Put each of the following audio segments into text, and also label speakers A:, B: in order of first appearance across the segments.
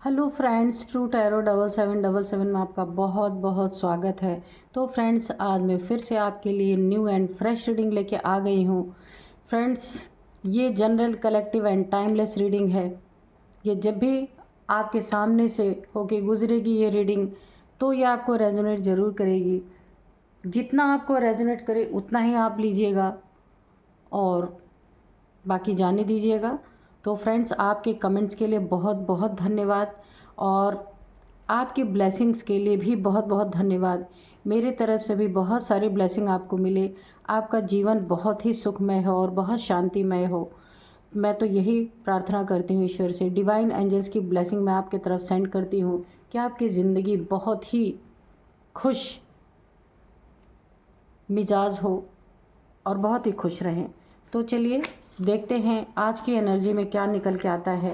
A: Hello friends, true tarot 7777 में आपका बहुत बहुत स्वागत है। तो फ्रेंड्स, आज मैं फिर से आपके लिए न्यू एंड फ्रेश रीडिंग लेके आ गई हूँ। फ्रेंड्स, ये general, collective and timeless reading है। ये जब भी आपके सामने से होके गुजरेगी ये रीडिंग, तो ये आपको रेजोनेट ज़रूर करेगी। जितना आपको रेजोनेट करे उतना ही आप लीजिएगा और बाकी जाने दीजिएगा। तो फ्रेंड्स, आपके कमेंट्स के लिए बहुत बहुत धन्यवाद और आपकी ब्लेसिंग्स के लिए भी बहुत बहुत धन्यवाद। मेरी तरफ से भी बहुत सारी ब्लेसिंग आपको मिले, आपका जीवन बहुत ही सुखमय हो और बहुत शांतिमय हो। मैं तो यही प्रार्थना करती हूँ ईश्वर से। डिवाइन एंजल्स की ब्लेसिंग मैं आपकी तरफ सेंड करती हूँ कि आपकी ज़िंदगी बहुत ही खुश मिजाज हो और बहुत ही खुश रहें। तो चलिए देखते हैं आज की एनर्जी में क्या निकल के आता है।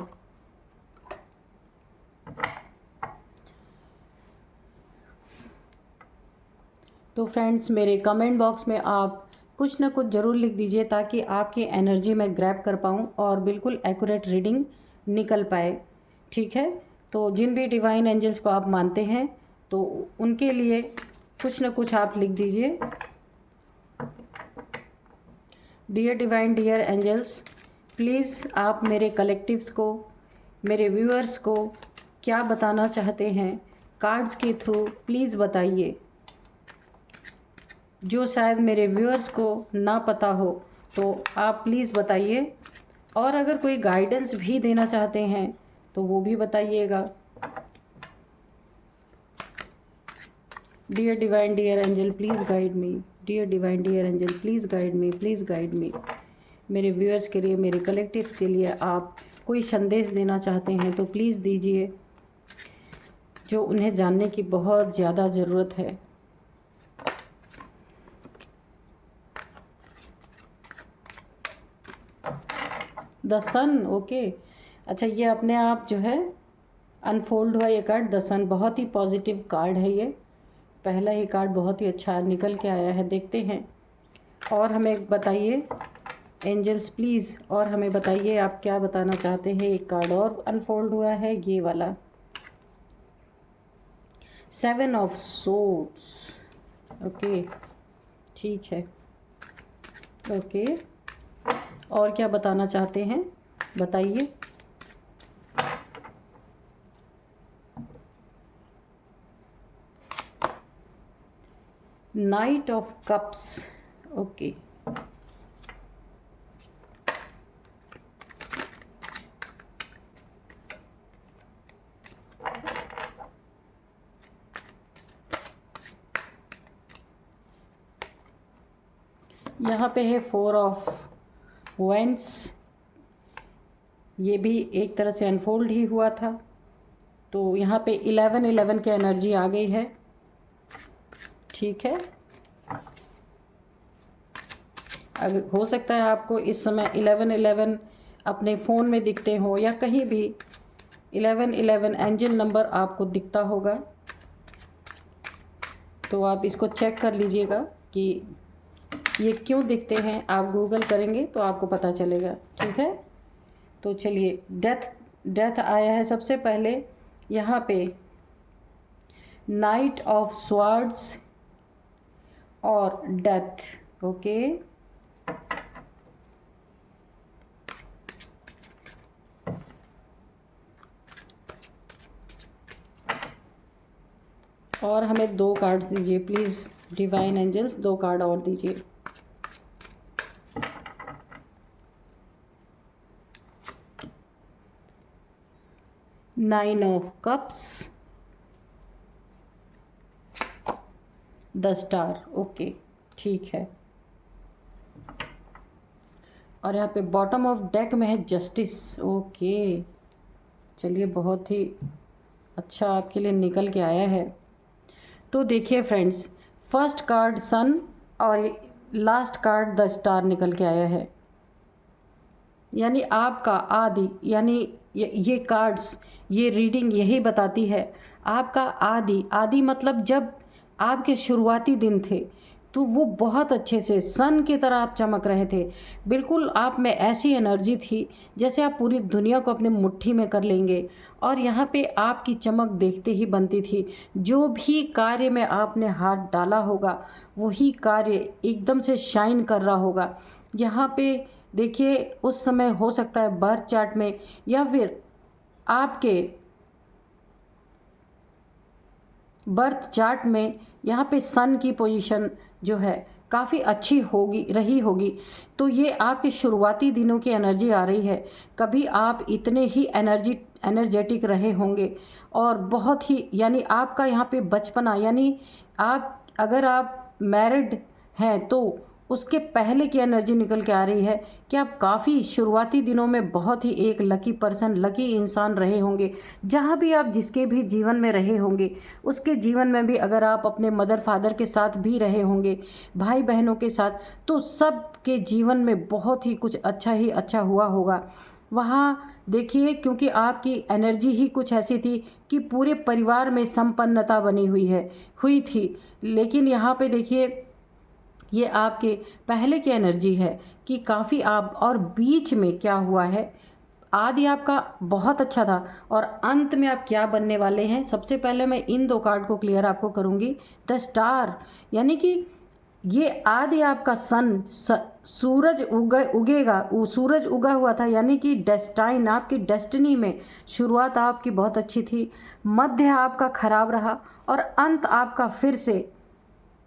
A: तो फ्रेंड्स, मेरे कमेंट बॉक्स में आप कुछ ना कुछ ज़रूर लिख दीजिए ताकि आपकी एनर्जी मैं ग्रैब कर पाऊँ और बिल्कुल एक्यूरेट रीडिंग निकल पाए। ठीक है, तो जिन भी डिवाइन एंजल्स को आप मानते हैं तो उनके लिए कुछ ना कुछ आप लिख दीजिए। Dear divine, dear angels, please आप मेरे कलेक्टिव्स को, मेरे व्यूअर्स को क्या बताना चाहते हैं कार्ड्स के थ्रू प्लीज़ बताइए। जो शायद मेरे व्यूअर्स को ना पता हो तो आप प्लीज़ बताइए, और अगर कोई गाइडेंस भी देना चाहते हैं तो वो भी बताइएगा। Dear divine, dear angel, please guide me. Dear divine, dear angel, please guide me, please guide me. मेरे व्यूअर्स के लिए, मेरे कलेक्टिव्स के लिए आप कोई संदेश देना चाहते हैं तो प्लीज़ दीजिए, जो उन्हें जानने की बहुत ज़्यादा ज़रूरत है। The sun, okay. अच्छा, ये अपने आप जो है अनफोल्ड हुआ ये कार्ड। द सन बहुत ही पॉजिटिव कार्ड है। ये पहला ही कार्ड बहुत ही अच्छा निकल के आया है। देखते हैं और हमें बताइए एंजल्स प्लीज़, और हमें बताइए आप क्या बताना चाहते हैं। एक कार्ड और अनफोल्ड हुआ है, ये वाला 7 ऑफ सोर्ड्स। ओके, ठीक है, ओके। और क्या बताना चाहते हैं बताइए। Night of cups, okay. यहाँ पे है 4 ऑफ वेंट्स। ये भी एक तरह से अनफोल्ड ही हुआ था। तो यहाँ पे 11 की एनर्जी आ गई है। ठीक है, अगर हो सकता है आपको इस समय 11 अपने फ़ोन में दिखते हो या कहीं भी 11 एंजल नंबर आपको दिखता होगा, तो आप इसको चेक कर लीजिएगा कि ये क्यों दिखते हैं। आप गूगल करेंगे तो आपको पता चलेगा। ठीक है, तो चलिए, डेथ आया है सबसे पहले। यहाँ पे नाइट ऑफ स्वॉर्ड्स और डेथ, ओके। और हमें 2 कार्ड्स दीजिए प्लीज़ डिवाइन एंजल्स, 2 कार्ड और दीजिए। Nine of cups, the star, okay, ठीक है। और यहाँ पे बॉटम ऑफ डेक में है जस्टिस, ओके। चलिए, बहुत ही अच्छा आपके लिए निकल के आया है। तो देखिए फ्रेंड्स, फर्स्ट कार्ड सन और लास्ट कार्ड द स्टार निकल के आया है। यानी आपका आदि, यानी ये कार्ड्स, ये रीडिंग यही बताती है आपका आदि। आदि मतलब जब आपके शुरुआती दिन थे, तो वो बहुत अच्छे से सन की तरह आप चमक रहे थे। बिल्कुल आप में ऐसी एनर्जी थी जैसे आप पूरी दुनिया को अपने मुट्ठी में कर लेंगे। और यहाँ पे आपकी चमक देखते ही बनती थी। जो भी कार्य में आपने हाथ डाला होगा वही कार्य एकदम से शाइन कर रहा होगा। यहाँ पे देखिए, उस समय हो सकता है बर्थ चार्ट में या फिर आपके बर्थ चार्ट में यहाँ पे सन की पोजीशन जो है काफ़ी अच्छी होगी रही होगी। तो ये आपके शुरुआती दिनों की एनर्जी आ रही है। कभी आप इतने ही एनर्जेटिक रहे होंगे और बहुत ही, यानी आपका यहाँ पे बचपना, यानी आप अगर आप मैरिड हैं तो उसके पहले की एनर्जी निकल के आ रही है कि आप काफ़ी शुरुआती दिनों में बहुत ही एक लकी पर्सन, लकी इंसान रहे होंगे। जहाँ भी आप जिसके भी जीवन में रहे होंगे उसके जीवन में भी अगर आप अपने मदर फादर के साथ भी रहे होंगे, भाई बहनों के साथ, तो सब के जीवन में बहुत ही कुछ अच्छा ही अच्छा हुआ होगा। वहाँ देखिए, क्योंकि आपकी एनर्जी ही कुछ ऐसी थी कि पूरे परिवार में संपन्नता बनी हुई थी। लेकिन यहाँ पे देखिए, ये आपके पहले की एनर्जी है कि काफ़ी आप, और बीच में क्या हुआ है, आदि आपका बहुत अच्छा था और अंत में आप क्या बनने वाले हैं। सबसे पहले मैं इन दो कार्ड को क्लियर आपको करूंगी। द स्टार, यानी कि ये आदि आपका सूरज उगेगा, सूरज उगा हुआ था, यानी कि डेस्टाइन, आपकी डेस्टिनी में शुरुआत आपकी बहुत अच्छी थी, मध्य आपका खराब रहा और अंत आपका फिर से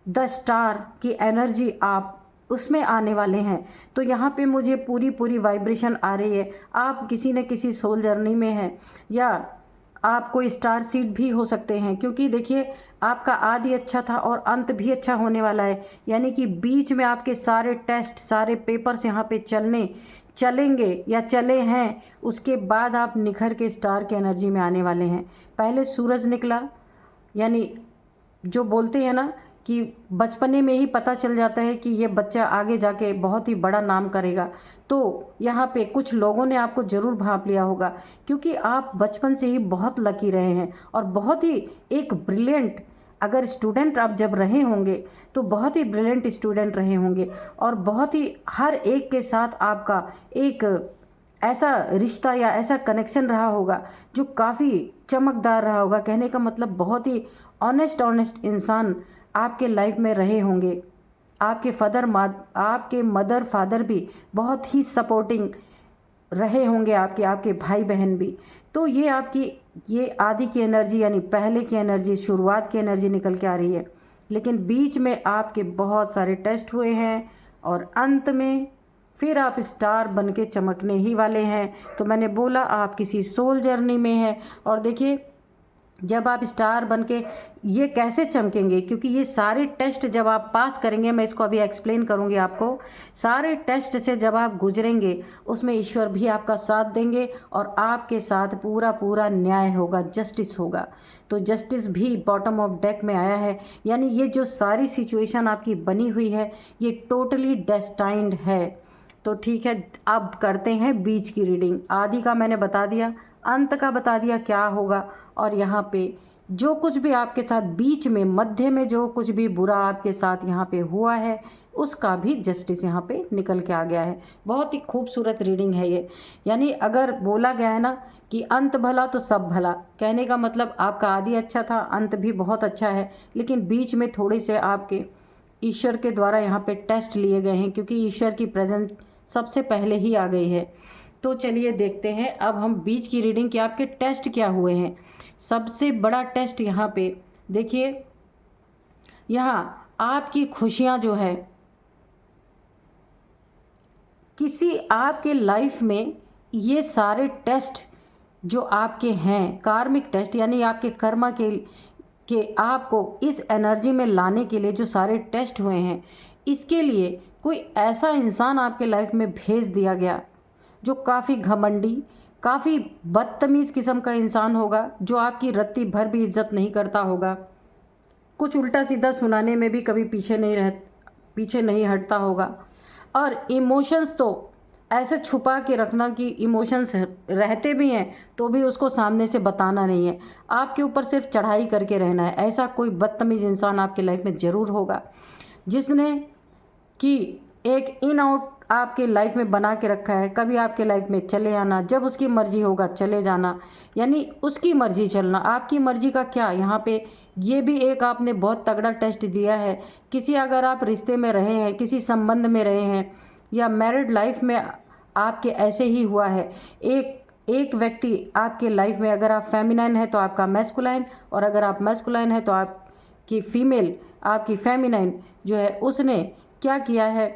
A: द स्टार की एनर्जी आप उसमें आने वाले हैं। तो यहाँ पे मुझे पूरी वाइब्रेशन आ रही है। आप किसी न किसी सोल जर्नी में हैं या आप कोई स्टार सीड भी हो सकते हैं, क्योंकि देखिए आपका आदि अच्छा था और अंत भी अच्छा होने वाला है। यानी कि बीच में आपके सारे टेस्ट, सारे पेपर्स यहाँ पे चलेंगे या चले हैं, उसके बाद आप निखर के स्टार की एनर्जी में आने वाले हैं। पहले सूरज निकला, यानी जो बोलते हैं ना कि बचपने में ही पता चल जाता है कि ये बच्चा आगे जाके बहुत ही बड़ा नाम करेगा। तो यहाँ पे कुछ लोगों ने आपको ज़रूर भांप लिया होगा, क्योंकि आप बचपन से ही बहुत लकी रहे हैं और बहुत ही एक ब्रिलियंट, अगर स्टूडेंट आप जब रहे होंगे तो बहुत ही ब्रिलियंट स्टूडेंट रहे होंगे और बहुत ही हर एक के साथ आपका एक ऐसा रिश्ता या ऐसा कनेक्शन रहा होगा जो काफ़ी चमकदार रहा होगा। कहने का मतलब बहुत ही ऑनेस्ट इंसान आपके लाइफ में रहे होंगे। आपके मदर फादर भी बहुत ही सपोर्टिंग रहे होंगे, आपके भाई बहन भी। तो ये आपकी ये आदि की एनर्जी, यानी पहले की एनर्जी, शुरुआत की एनर्जी निकल के आ रही है। लेकिन बीच में आपके बहुत सारे टेस्ट हुए हैं और अंत में फिर आप स्टार बन के चमकने ही वाले हैं। तो मैंने बोला आप किसी सोल जर्नी में हैं और देखिए, जब आप स्टार बनके ये कैसे चमकेंगे, क्योंकि ये सारे टेस्ट जब आप पास करेंगे, मैं इसको अभी एक्सप्लेन करूँगी आपको। सारे टेस्ट से जब आप गुजरेंगे उसमें ईश्वर भी आपका साथ देंगे और आपके साथ पूरा न्याय होगा, जस्टिस होगा। तो जस्टिस भी बॉटम ऑफ डेक में आया है, यानी ये जो सारी सिचुएशन आपकी बनी हुई है ये टोटली डेस्टाइंड है। तो ठीक है, अब करते हैं बीच की रीडिंग। आदि का मैंने बता दिया, अंत का बता दिया क्या होगा, और यहाँ पे जो कुछ भी आपके साथ बीच में, मध्य में जो कुछ भी बुरा आपके साथ यहाँ पे हुआ है उसका भी जस्टिस यहाँ पे निकल के आ गया है। बहुत ही खूबसूरत रीडिंग है ये। यानी अगर बोला गया है ना कि अंत भला तो सब भला, कहने का मतलब आपका आदि अच्छा था, अंत भी बहुत अच्छा है, लेकिन बीच में थोड़े से आपके ईश्वर के द्वारा यहाँ पे टेस्ट लिए गए हैं, क्योंकि ईश्वर की प्रेजेंस सबसे पहले ही आ गई है। तो चलिए देखते हैं अब हम बीच की रीडिंग के आपके टेस्ट क्या हुए हैं। सबसे बड़ा टेस्ट यहाँ पे देखिए, यहाँ आपकी खुशियाँ जो है, किसी आपके लाइफ में ये सारे टेस्ट जो आपके हैं, कार्मिक टेस्ट, यानी आपके कर्मा के आपको इस एनर्जी में लाने के लिए जो सारे टेस्ट हुए हैं, इसके लिए कोई ऐसा इंसान आपके लाइफ में भेज दिया गया जो काफ़ी घमंडी, काफ़ी बदतमीज़ किस्म का इंसान होगा, जो आपकी रत्ती भर भी इज्जत नहीं करता होगा, कुछ उल्टा सीधा सुनाने में भी कभी पीछे नहीं हटता होगा, और इमोशंस तो ऐसे छुपा के रखना कि इमोशंस रहते भी हैं तो भी उसको सामने से बताना नहीं है, आपके ऊपर सिर्फ चढ़ाई करके रहना है। ऐसा कोई बदतमीज़ इंसान आपके लाइफ में ज़रूर होगा। जिसने कि एक इन आउट आपके लाइफ में बना के रखा है, कभी आपके लाइफ में चले आना, जब उसकी मर्जी होगा चले जाना, यानी उसकी मर्जी चलना, आपकी मर्जी का क्या। यहाँ पे ये भी एक आपने बहुत तगड़ा टेस्ट दिया है। किसी अगर आप रिश्ते में रहे हैं, किसी संबंध में रहे हैं, या मैरिड लाइफ में आपके ऐसे ही हुआ है, एक व्यक्ति आपके लाइफ में, अगर आप फेमिनाइन है तो आपका मैस्कुलाइन, और अगर आप मैस्कुलाइन है तो आपकी फीमेल, आपकी फेमिनाइन जो है, उसने क्या किया है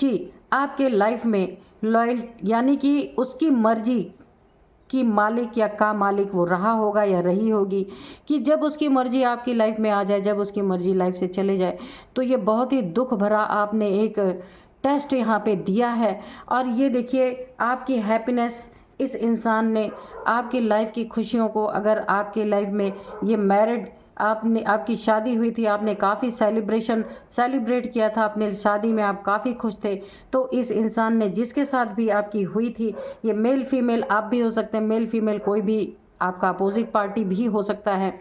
A: कि आपके लाइफ में लॉयल, यानी कि उसकी मर्जी की मालिक या का मालिक वो रहा होगा या रही होगी, कि जब उसकी मर्जी आपकी लाइफ में आ जाए, जब उसकी मर्जी लाइफ से चले जाए। तो ये बहुत ही दुख भरा आपने एक टेस्ट यहाँ पे दिया है। और ये देखिए आपकी हैप्पीनेस, इस इंसान ने आपकी लाइफ की खुशियों को, अगर आपके लाइफ में ये मैरिड, आपकी शादी हुई थी, आपने काफ़ी सेलिब्रेट किया था अपने शादी में, आप काफ़ी खुश थे, तो इस इंसान ने जिसके साथ भी आपकी हुई थी, ये मेल फीमेल आप भी हो सकते हैं, मेल फीमेल कोई भी आपका अपोजिट पार्टी भी हो सकता है,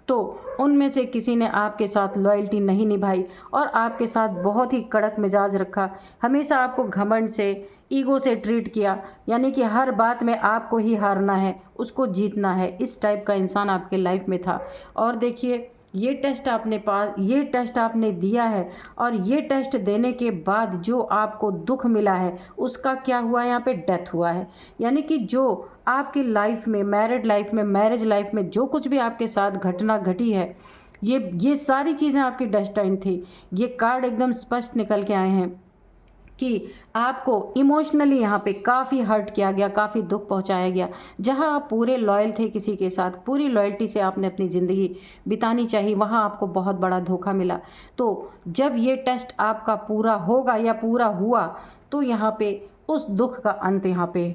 A: तो उनमें से किसी ने आपके साथ लॉयल्टी नहीं निभाई और आपके साथ बहुत ही कड़क मिजाज रखा, हमेशा आपको घमंड से, ईगो से ट्रीट किया, यानी कि हर बात में आपको ही हारना है, उसको जीतना है, इस टाइप का इंसान आपके लाइफ में था। और देखिए ये टेस्ट आपने दिया है, और ये टेस्ट देने के बाद जो आपको दुख मिला है उसका क्या हुआ, यहाँ पे डेथ हुआ है। यानी कि जो आपकी लाइफ में, मैरिज लाइफ में जो कुछ भी आपके साथ घटना घटी है, ये सारी चीज़ें आपकी डेस्टाइन थी। ये कार्ड एकदम स्पष्ट निकल के आए हैं कि आपको इमोशनली यहाँ पे काफ़ी हर्ट किया गया, काफ़ी दुख पहुँचाया गया। जहाँ आप पूरे लॉयल थे किसी के साथ, पूरी लॉयल्टी से आपने अपनी ज़िंदगी बितानी चाहिए, वहाँ आपको बहुत बड़ा धोखा मिला। तो जब ये टेस्ट आपका पूरा होगा या पूरा हुआ, तो यहाँ पे उस दुख का अंत यहाँ पे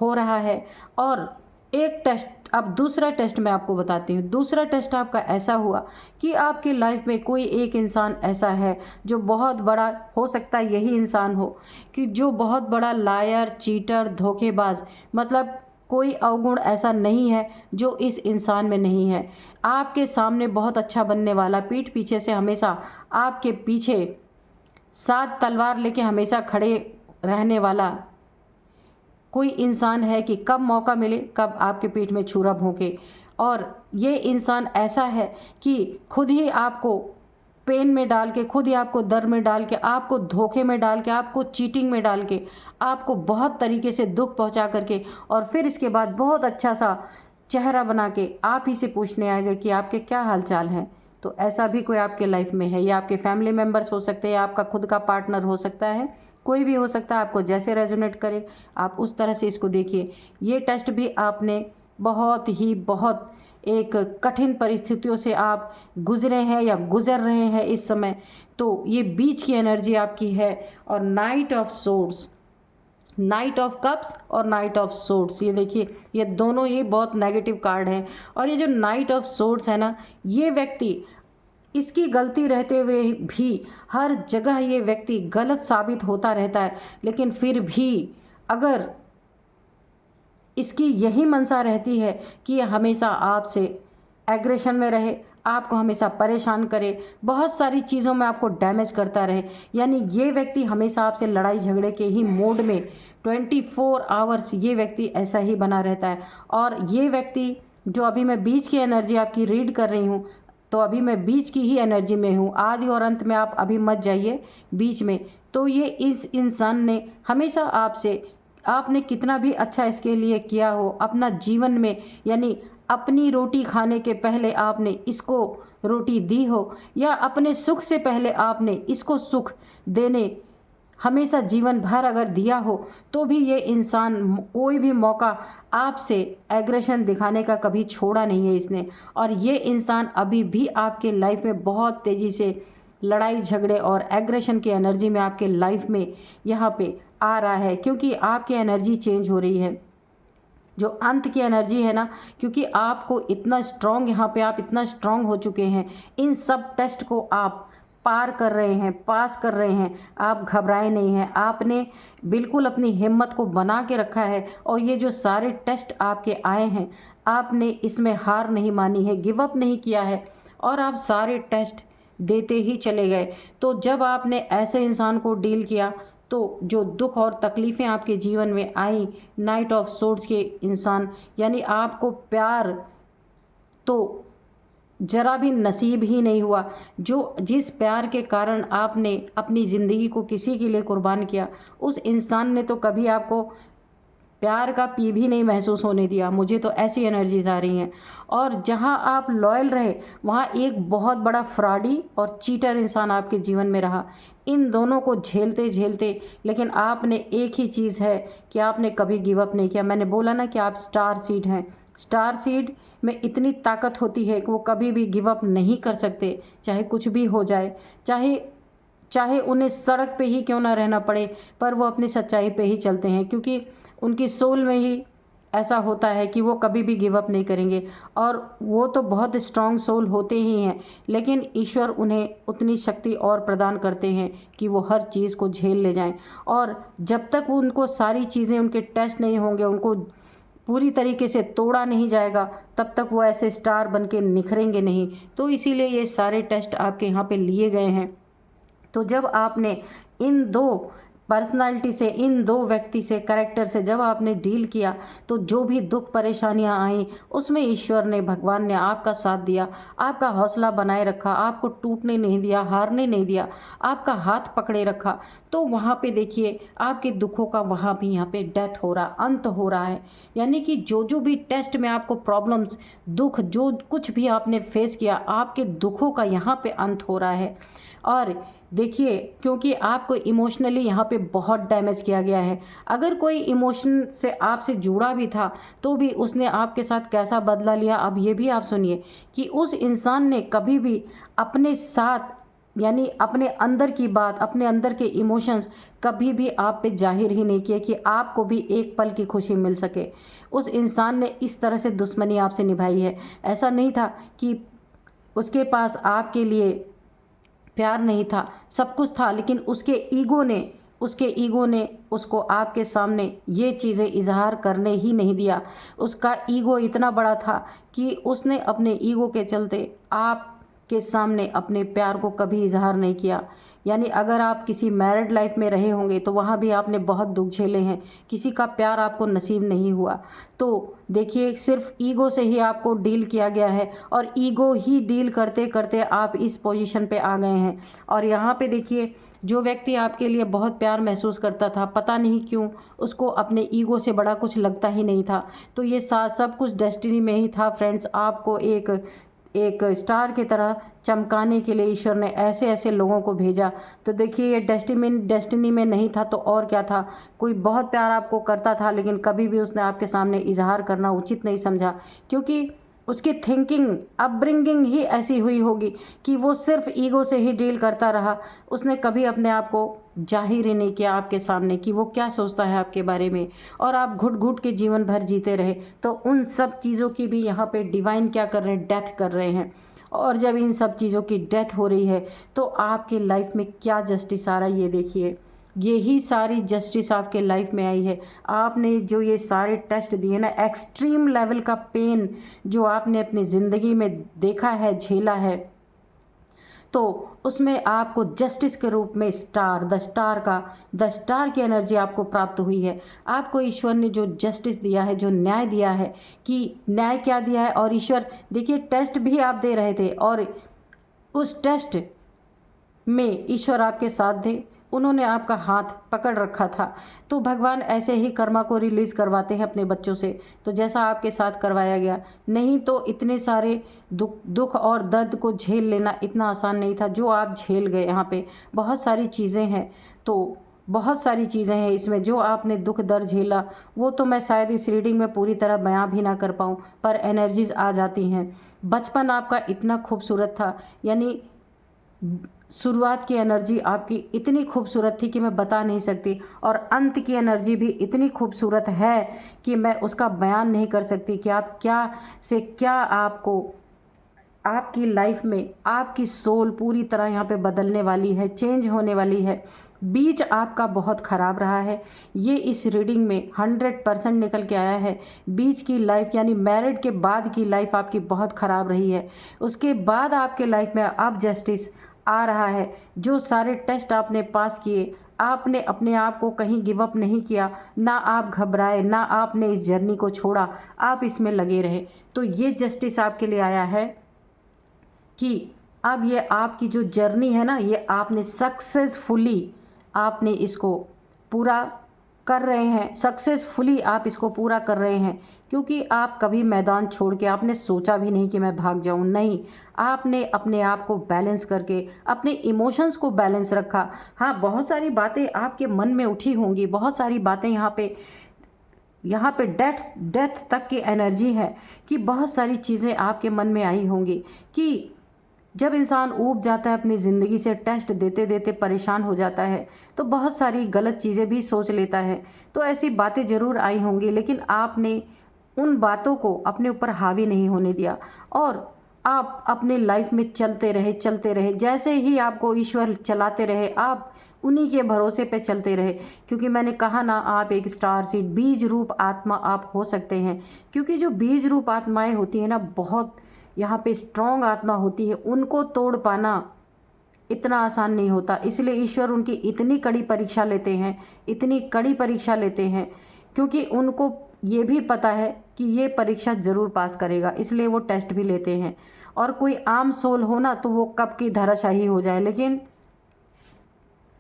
A: हो रहा है। और एक टेस्ट, अब दूसरा टेस्ट मैं आपको बताती हूँ। दूसरा टेस्ट आपका ऐसा हुआ कि आपकी लाइफ में कोई एक इंसान ऐसा है जो बहुत बड़ा, हो सकता है यही इंसान हो, कि जो बहुत बड़ा लायर, चीटर, धोखेबाज, मतलब कोई अवगुण ऐसा नहीं है जो इस इंसान में नहीं है। आपके सामने बहुत अच्छा बनने वाला, पीठ पीछे से हमेशा आपके पीछे 7 तलवार लेके हमेशा खड़े रहने वाला कोई इंसान है कि कब मौका मिले कब आपके पीठ में छुरा भोंके। और ये इंसान ऐसा है कि खुद ही आपको पेन में डाल के, खुद ही आपको दर्द में डाल के, आपको धोखे में डाल के, आपको चीटिंग में डाल के, आपको बहुत तरीके से दुख पहुंचा करके, और फिर इसके बाद बहुत अच्छा सा चेहरा बना के आप ही से पूछने आएगा कि आपके क्या हालचाल हैं। तो ऐसा भी कोई आपके लाइफ में है, या आपके फैमिली मेम्बर्स हो सकते हैं, या आपका खुद का पार्टनर हो सकता है, कोई भी हो सकता है, आपको जैसे रेजोनेट करे आप उस तरह से इसको देखिए। ये टेस्ट भी आपने बहुत एक कठिन परिस्थितियों से आप गुजरे हैं या गुजर रहे हैं इस समय, तो ये बीच की एनर्जी आपकी है। और night of swords, night of cups और नाइट ऑफ सोर्ड्स, ये देखिए ये दोनों ही बहुत नेगेटिव कार्ड हैं। और ये जो नाइट ऑफ सोर्ड्स है ना, ये व्यक्ति, इसकी गलती रहते हुए भी हर जगह ये व्यक्ति गलत साबित होता रहता है, लेकिन फिर भी अगर इसकी यही मंशा रहती है कि ये हमेशा आपसे एग्रेशन में रहे, आपको हमेशा परेशान करे, बहुत सारी चीज़ों में आपको डैमेज करता रहे, यानी ये व्यक्ति हमेशा आपसे लड़ाई झगड़े के ही मोड में 24 आवर्स ये व्यक्ति ऐसा ही बना रहता है। और ये व्यक्ति जो अभी मैं बीच की एनर्जी आपकी रीड कर रही हूँ, तो अभी मैं बीच की ही एनर्जी में हूँ, आदि और अंत में आप अभी मत जाइए बीच में। तो ये इस इंसान ने हमेशा आपसे, आपने कितना भी अच्छा इसके लिए किया हो अपना जीवन में, यानी अपनी रोटी खाने के पहले आपने इसको रोटी दी हो, या अपने सुख से पहले आपने इसको सुख देने हमेशा जीवन भर अगर दिया हो, तो भी ये इंसान कोई भी मौका आपसे एग्रेशन दिखाने का कभी छोड़ा नहीं है इसने। और ये इंसान अभी भी आपके लाइफ में बहुत तेज़ी से लड़ाई झगड़े और एग्रेशन की एनर्जी में आपके लाइफ में यहाँ पे आ रहा है, क्योंकि आपकी एनर्जी चेंज हो रही है। जो अंत की एनर्जी है ना, क्योंकि आपको इतना स्ट्रॉन्ग, यहाँ पे आप इतना स्ट्रॉन्ग हो चुके हैं, इन सब टेस्ट को आप पार कर रहे हैं, पास कर रहे हैं, आप घबराए नहीं हैं, आपने बिल्कुल अपनी हिम्मत को बना के रखा है। और ये जो सारे टेस्ट आपके आए हैं, आपने इसमें हार नहीं मानी है, गिव अप नहीं किया है, और आप सारे टेस्ट देते ही चले गए। तो जब आपने ऐसे इंसान को डील किया तो जो दुख और तकलीफ़ें आपके जीवन में आई, नाइट ऑफ सोर्ड्स के इंसान, यानी आपको प्यार तो ज़रा भी नसीब ही नहीं हुआ। जो जिस प्यार के कारण आपने अपनी ज़िंदगी को किसी के लिए कुर्बान किया, उस इंसान ने तो कभी आपको प्यार का पी भी नहीं महसूस होने दिया। मुझे तो ऐसी एनर्जीज आ रही हैं। और जहां आप लॉयल रहे, वहां एक बहुत बड़ा फ्रॉडी और चीटर इंसान आपके जीवन में रहा। इन दोनों को झेलते झेलते लेकिन आपने एक ही चीज़ है कि आपने कभी गिव अप नहीं किया। मैंने बोला ना कि आप स्टार सीड हैं। स्टार सीड में इतनी ताकत होती है कि वो कभी भी गिव अप नहीं कर सकते, चाहे कुछ भी हो जाए, चाहे चाहे उन्हें सड़क पे ही क्यों ना रहना पड़े, पर वो अपनी सच्चाई पे ही चलते हैं, क्योंकि उनकी सोल में ही ऐसा होता है कि वो कभी भी गिव अप नहीं करेंगे। और वो तो बहुत स्ट्रांग सोल होते ही हैं, लेकिन ईश्वर उन्हें उतनी शक्ति और प्रदान करते हैं कि वो हर चीज़ को झेल ले जाएं। और जब तक वो उनको सारी चीज़ें, उनके टेस्ट नहीं होंगे, उनको पूरी तरीके से तोड़ा नहीं जाएगा, तब तक वो ऐसे स्टार बन के निखरेंगे नहीं। तो इसीलिए ये सारे टेस्ट आपके यहाँ पे लिए गए हैं। तो जब आपने इन दो पर्सनालिटी से, इन दो व्यक्ति से, कैरेक्टर से जब आपने डील किया, तो जो भी दुख परेशानियां आई, उसमें ईश्वर ने, भगवान ने आपका साथ दिया, आपका हौसला बनाए रखा, आपको टूटने नहीं दिया, हारने नहीं दिया, आपका हाथ पकड़े रखा। तो वहाँ पे देखिए आपके दुखों का वहाँ भी यहाँ पे डेथ हो रहा, अंत हो रहा है। यानी कि जो जो भी टेस्ट में आपको प्रॉब्लम्स, दुख, जो कुछ भी आपने फेस किया, आपके दुखों का यहाँ पे अंत हो रहा है। और देखिए, क्योंकि आपको इमोशनली यहाँ पे बहुत डैमेज किया गया है। अगर कोई इमोशन से आपसे जुड़ा भी था, तो भी उसने आपके साथ कैसा बदला लिया, अब ये भी आप सुनिए कि उस इंसान ने कभी भी अपने साथ, यानी अपने अंदर की बात, अपने अंदर के इमोशंस कभी भी आप पे जाहिर ही नहीं किए कि आपको भी एक पल की खुशी मिल सके। उस इंसान ने इस तरह से दुश्मनी आपसे निभाई है। ऐसा नहीं था कि उसके पास आपके लिए प्यार नहीं था, सब कुछ था, लेकिन उसके ईगो ने उसको आपके सामने ये चीज़ें इजहार करने ही नहीं दिया। उसका ईगो इतना बड़ा था कि उसने अपने ईगो के चलते आपके सामने अपने प्यार को कभी इजहार नहीं किया। यानी अगर आप किसी मैरिड लाइफ में रहे होंगे तो वहाँ भी आपने बहुत दुख झेले हैं, किसी का प्यार आपको नसीब नहीं हुआ। तो देखिए, सिर्फ ईगो से ही आपको डील किया गया है, और ईगो ही डील करते करते आप इस पोजीशन पे आ गए हैं। और यहाँ पे देखिए, जो व्यक्ति आपके लिए बहुत प्यार महसूस करता था, पता नहीं क्यों उसको अपने ईगो से बड़ा कुछ लगता ही नहीं था। तो ये सब कुछ डेस्टिनी में ही था फ्रेंड्स। आपको एक स्टार की तरह चमकाने के लिए ईश्वर ने ऐसे ऐसे लोगों को भेजा। तो देखिए, ये डेस्टिनी में नहीं था तो और क्या था। कोई बहुत प्यार आपको करता था, लेकिन कभी भी उसने आपके सामने इजहार करना उचित नहीं समझा, क्योंकि उसकी थिंकिंग, अपब्रिंगिंग ही ऐसी हुई होगी कि वो सिर्फ ईगो से ही डील करता रहा। उसने कभी अपने आप को जाहिर ही नहीं किया आपके सामने कि वो क्या सोचता है आपके बारे में, और आप घुट घुट के जीवन भर जीते रहे। तो उन सब चीज़ों की भी यहाँ पे डिवाइन क्या कर रहे हैं, डेथ कर रहे हैं। और जब इन सब चीज़ों की डेथ हो रही है, तो आपकी लाइफ में क्या जस्टिस आ रहा है, ये देखिए। यही सारी जस्टिस आपके लाइफ में आई है। आपने जो ये सारे टेस्ट दिए ना, एक्सट्रीम लेवल का पेन जो आपने अपनी ज़िंदगी में देखा है, झेला है, तो उसमें आपको जस्टिस के रूप में द स्टार की एनर्जी आपको प्राप्त हुई है। आपको ईश्वर ने जो जस्टिस दिया है, जो न्याय दिया है, कि न्याय क्या दिया है। और ईश्वर देखिए, टेस्ट भी आप दे रहे थे, और उस टेस्ट में ईश्वर आपके साथ थे, उन्होंने आपका हाथ पकड़ रखा था। तो भगवान ऐसे ही कर्मा को रिलीज़ करवाते हैं अपने बच्चों से। तो जैसा आपके साथ करवाया गया, नहीं तो इतने सारे दुख और दर्द को झेल लेना इतना आसान नहीं था जो आप झेल गए। यहाँ पे बहुत सारी चीज़ें हैं, तो बहुत सारी चीज़ें हैं इसमें जो आपने दुख दर्द झेला, वो तो मैं शायद इस रीडिंग में पूरी तरह बयां भी ना कर पाऊँ, पर एनर्जीज आ जाती हैं। बचपन आपका इतना खूबसूरत था, यानी शुरुआत की एनर्जी आपकी इतनी खूबसूरत थी कि मैं बता नहीं सकती, और अंत की एनर्जी भी इतनी खूबसूरत है कि मैं उसका बयान नहीं कर सकती कि आप क्या से क्या आपको आपकी लाइफ में आपकी सोल पूरी तरह यहाँ पे बदलने वाली है, चेंज होने वाली है। बीच आपका बहुत ख़राब रहा है, ये इस रीडिंग में 100% निकल के आया है। बीच की लाइफ, यानी मैरिड के बाद की लाइफ आपकी बहुत ख़राब रही है। उसके बाद आपके लाइफ में अब जस्टिस आ रहा है। जो सारे टेस्ट आपने पास किए, आपने अपने आप को कहीं गिव अप नहीं किया, ना आप घबराए, ना आपने इस जर्नी को छोड़ा, आप इसमें लगे रहे। तो ये जस्टिस आपके लिए आया है कि अब ये आपकी जो जर्नी है ना, ये आपने सक्सेसफुली आपने इसको पूरा कर रहे हैं, सक्सेसफुली आप इसको पूरा कर रहे हैं। क्योंकि आप कभी मैदान छोड़ के आपने सोचा भी नहीं कि मैं भाग जाऊं, नहीं, आपने अपने आप को बैलेंस करके अपने इमोशंस को बैलेंस रखा। हाँ, बहुत सारी बातें आपके मन में उठी होंगी, बहुत सारी बातें यहाँ पे डेथ तक की एनर्जी है कि बहुत सारी चीज़ें आपके मन में आई होंगी कि जब इंसान ऊब जाता है अपनी ज़िंदगी से, टेस्ट देते देते परेशान हो जाता है, तो बहुत सारी गलत चीज़ें भी सोच लेता है। तो ऐसी बातें ज़रूर आई होंगी, लेकिन आपने उन बातों को अपने ऊपर हावी नहीं होने दिया और आप अपने लाइफ में चलते रहे। जैसे ही आपको ईश्वर चलाते रहे, आप उन्हीं के भरोसे पे चलते रहे। क्योंकि मैंने कहा ना, आप एक स्टार सीड बीज रूप आत्मा आप हो सकते हैं। क्योंकि जो बीज रूप आत्माएं होती हैं ना, बहुत यहाँ पे स्ट्रॉन्ग आत्मा होती है, उनको तोड़ पाना इतना आसान नहीं होता। इसलिए ईश्वर उनकी इतनी कड़ी परीक्षा लेते हैं, इतनी कड़ी परीक्षा लेते हैं, क्योंकि उनको ये भी पता है कि ये परीक्षा ज़रूर पास करेगा, इसलिए वो टेस्ट भी लेते हैं। और कोई आम सोल हो ना, तो वो कब की धराशायी हो जाए, लेकिन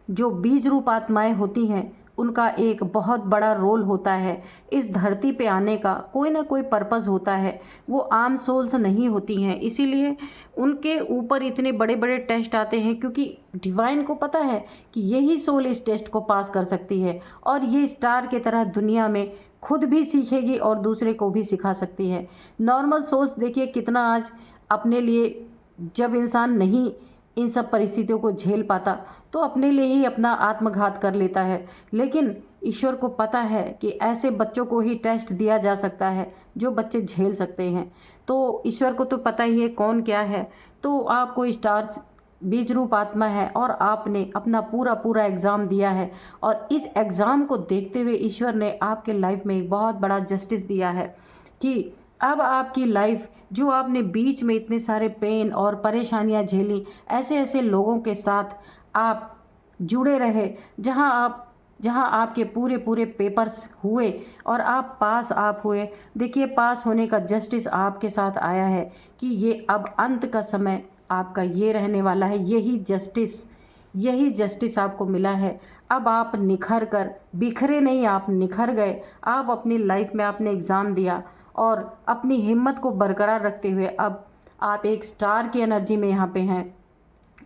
A: जो बीज रूप आत्माएं होती हैं, उनका एक बहुत बड़ा रोल होता है। इस धरती पे आने का कोई ना कोई पर्पज़ होता है, वो आम सोल्स नहीं होती हैं। इसीलिए उनके ऊपर इतने बड़े बड़े टेस्ट आते हैं, क्योंकि डिवाइन को पता है कि यही सोल इस टेस्ट को पास कर सकती है और ये स्टार की तरह दुनिया में खुद भी सीखेगी और दूसरे को भी सिखा सकती है। नॉर्मल सोल्स देखिए कितना आज अपने लिए, जब इंसान नहीं इन सब परिस्थितियों को झेल पाता तो अपने लिए ही अपना आत्मघात कर लेता है। लेकिन ईश्वर को पता है कि ऐसे बच्चों को ही टेस्ट दिया जा सकता है जो बच्चे झेल सकते हैं। तो ईश्वर को तो पता ही है कौन क्या है। तो आपको स्टार्स बीज रूप आत्मा है और आपने अपना पूरा एग्ज़ाम दिया है, और इस एग्ज़ाम को देखते हुए ईश्वर ने आपके लाइफ में एक बहुत बड़ा जस्टिस दिया है कि अब आपकी लाइफ, जो आपने बीच में इतने सारे पेन और परेशानियां झेली, ऐसे ऐसे लोगों के साथ आप जुड़े रहे जहां आपके पूरे पेपर्स हुए और आप हुए। देखिए, पास होने का जस्टिस आपके साथ आया है कि ये अब अंत का समय आपका ये रहने वाला है। यही जस्टिस आपको मिला है। अब आप निखर कर, बिखरे नहीं, आप निखर गए। आप अपनी लाइफ में आपने एग्ज़ाम दिया और अपनी हिम्मत को बरकरार रखते हुए अब आप एक स्टार की एनर्जी में यहाँ पे हैं।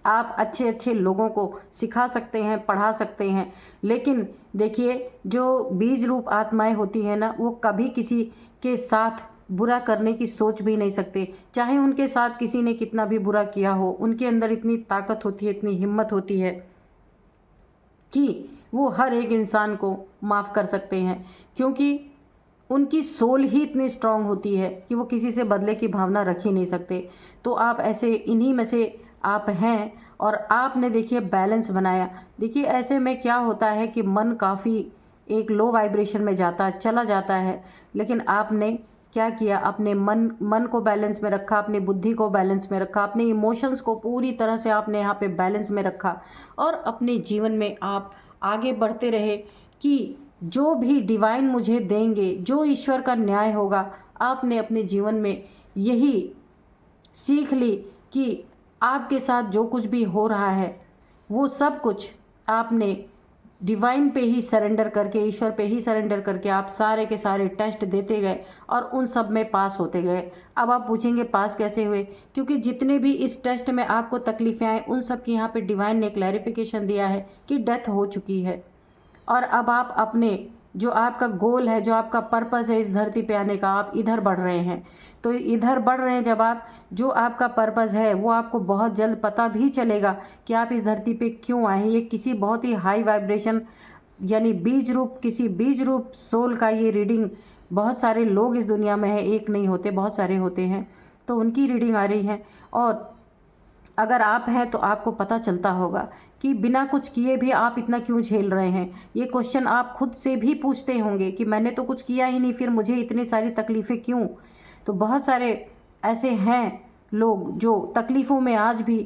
A: आप अच्छे लोगों को सिखा सकते हैं, पढ़ा सकते हैं। लेकिन देखिए, जो बीज रूप आत्माएं होती हैं ना, वो कभी किसी के साथ बुरा करने की सोच भी नहीं सकते। चाहे उनके साथ किसी ने कितना भी बुरा किया हो, उनके अंदर इतनी ताकत होती है, इतनी हिम्मत होती है कि वो हर एक इंसान को माफ़ कर सकते हैं। क्योंकि उनकी सोल ही इतनी स्ट्रांग होती है कि वो किसी से बदले की भावना रख ही नहीं सकते। तो आप ऐसे इन्हीं में से आप हैं और आपने देखिए बैलेंस बनाया। देखिए, ऐसे में क्या होता है कि मन काफ़ी एक लो वाइब्रेशन में चला जाता है, लेकिन आपने क्या किया, अपने मन को बैलेंस में रखा, अपनी बुद्धि को बैलेंस में रखा, अपने इमोशंस को पूरी तरह से आपने यहाँ पे बैलेंस में रखा और अपने जीवन में आप आगे बढ़ते रहे कि जो भी डिवाइन मुझे देंगे, जो ईश्वर का न्याय होगा। आपने अपने जीवन में यही सीख ली कि आपके साथ जो कुछ भी हो रहा है, वो सब कुछ आपने डिवाइन पे ही सरेंडर करके, ईश्वर पे ही सरेंडर करके आप सारे के सारे टेस्ट देते गए और उन सब में पास होते गए। अब आप पूछेंगे पास कैसे हुए, क्योंकि जितने भी इस टेस्ट में आपको तकलीफ़ें आए, उन सब की यहाँ पे डिवाइन ने क्लैरिफिकेशन दिया है कि डेथ हो चुकी है और अब आप अपने जो आपका गोल है, जो आपका पर्पज़ है इस धरती पे आने का, आप इधर बढ़ रहे हैं। तो इधर बढ़ रहे हैं जब आप, जो आपका पर्पज़ है वो आपको बहुत जल्द पता भी चलेगा कि आप इस धरती पे क्यों आए हैं। ये किसी बहुत ही हाई वाइब्रेशन यानी किसी बीज रूप सोल का ये रीडिंग, बहुत सारे लोग इस दुनिया में है, एक नहीं होते, बहुत सारे होते हैं, तो उनकी रीडिंग आ रही है। और अगर आप हैं तो आपको पता चलता होगा कि बिना कुछ किए भी आप इतना क्यों झेल रहे हैं। ये क्वेश्चन आप खुद से भी पूछते होंगे कि मैंने तो कुछ किया ही नहीं, फिर मुझे इतनी सारी तकलीफ़ें क्यों। तो बहुत सारे ऐसे हैं लोग जो तकलीफ़ों में आज भी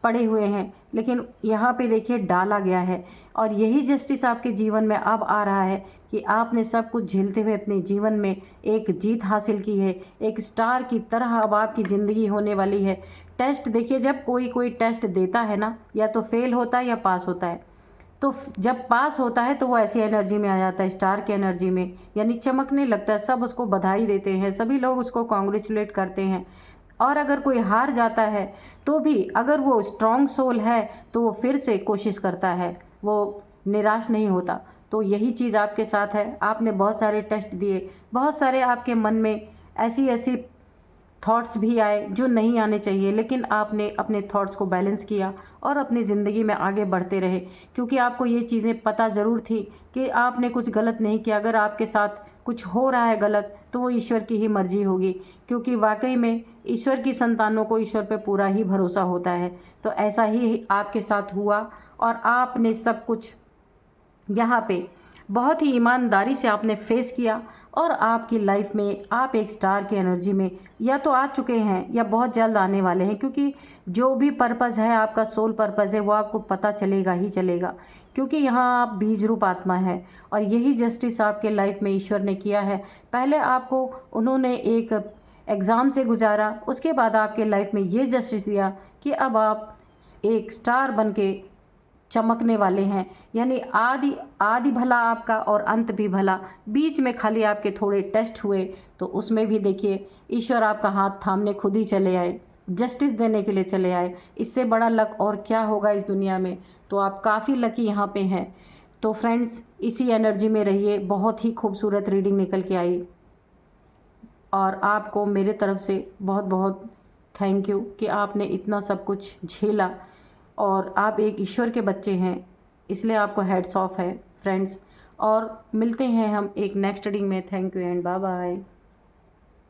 A: पड़े हुए हैं, लेकिन यहाँ पे देखिए डाला गया है। और यही जस्टिस आपके जीवन में अब आ रहा है कि आपने सब कुछ झेलते हुए अपने जीवन में एक जीत हासिल की है। एक स्टार की तरह अब आपकी ज़िंदगी होने वाली है। टेस्ट देखिए, जब कोई टेस्ट देता है ना, या तो फेल होता है या पास होता है। तो जब पास होता है तो वो ऐसी एनर्जी में आ जाता है, स्टार की एनर्जी में, यानी चमकने लगता है। सब उसको बधाई देते हैं, सभी लोग उसको कॉन्ग्रेचुलेट करते हैं। और अगर कोई हार जाता है तो भी अगर वो स्ट्रॉन्ग सोल है तो वो फिर से कोशिश करता है, वो निराश नहीं होता। तो यही चीज़ आपके साथ है। आपने बहुत सारे टेस्ट दिए, बहुत सारे आपके मन में ऐसी ऐसी थॉट्स भी आए जो नहीं आने चाहिए, लेकिन आपने अपने थॉट्स को बैलेंस किया और अपनी ज़िंदगी में आगे बढ़ते रहे, क्योंकि आपको ये चीज़ें पता ज़रूर थी कि आपने कुछ गलत नहीं किया। अगर आपके साथ कुछ हो रहा है गलत तो वो ईश्वर की ही मर्ज़ी होगी, क्योंकि वाकई में ईश्वर की संतानों को ईश्वर पे पूरा ही भरोसा होता है। तो ऐसा ही आपके साथ हुआ और आपने सब कुछ यहाँ पे बहुत ही ईमानदारी से आपने फेस किया और आपकी लाइफ में आप एक स्टार की एनर्जी में या तो आ चुके हैं या बहुत जल्द आने वाले हैं, क्योंकि जो भी पर्पज़ है आपका, सोल पर्पज़ है, वो आपको पता चलेगा ही चलेगा, क्योंकि यहाँ आप बीज रूप आत्मा है। और यही जस्टिस आपके लाइफ में ईश्वर ने किया है। पहले आपको उन्होंने एक एग्ज़ाम से गुजारा, उसके बाद आपके लाइफ में ये जस्टिस दिया कि अब आप एक स्टार बन के चमकने वाले हैं। यानी आदि आदि भला आपका और अंत भी भला। बीच में खाली आपके थोड़े टेस्ट हुए, तो उसमें भी देखिए ईश्वर आपका हाथ थामने खुद ही चले आए, जस्टिस देने के लिए चले आए। इससे बड़ा लक और क्या होगा इस दुनिया में। तो आप काफ़ी लकी यहाँ पे हैं। तो फ्रेंड्स, इसी एनर्जी में रहिए। बहुत ही खूबसूरत रीडिंग निकल के आई और आपको मेरे तरफ से बहुत बहुत थैंक यू कि आपने इतना सब कुछ झेला। और आप एक ईश्वर के बच्चे हैं, इसलिए आपको हेड्स ऑफ है फ्रेंड्स। और मिलते हैं हम एक नेक्स्ट रीडिंग में। Thank you and bye bye.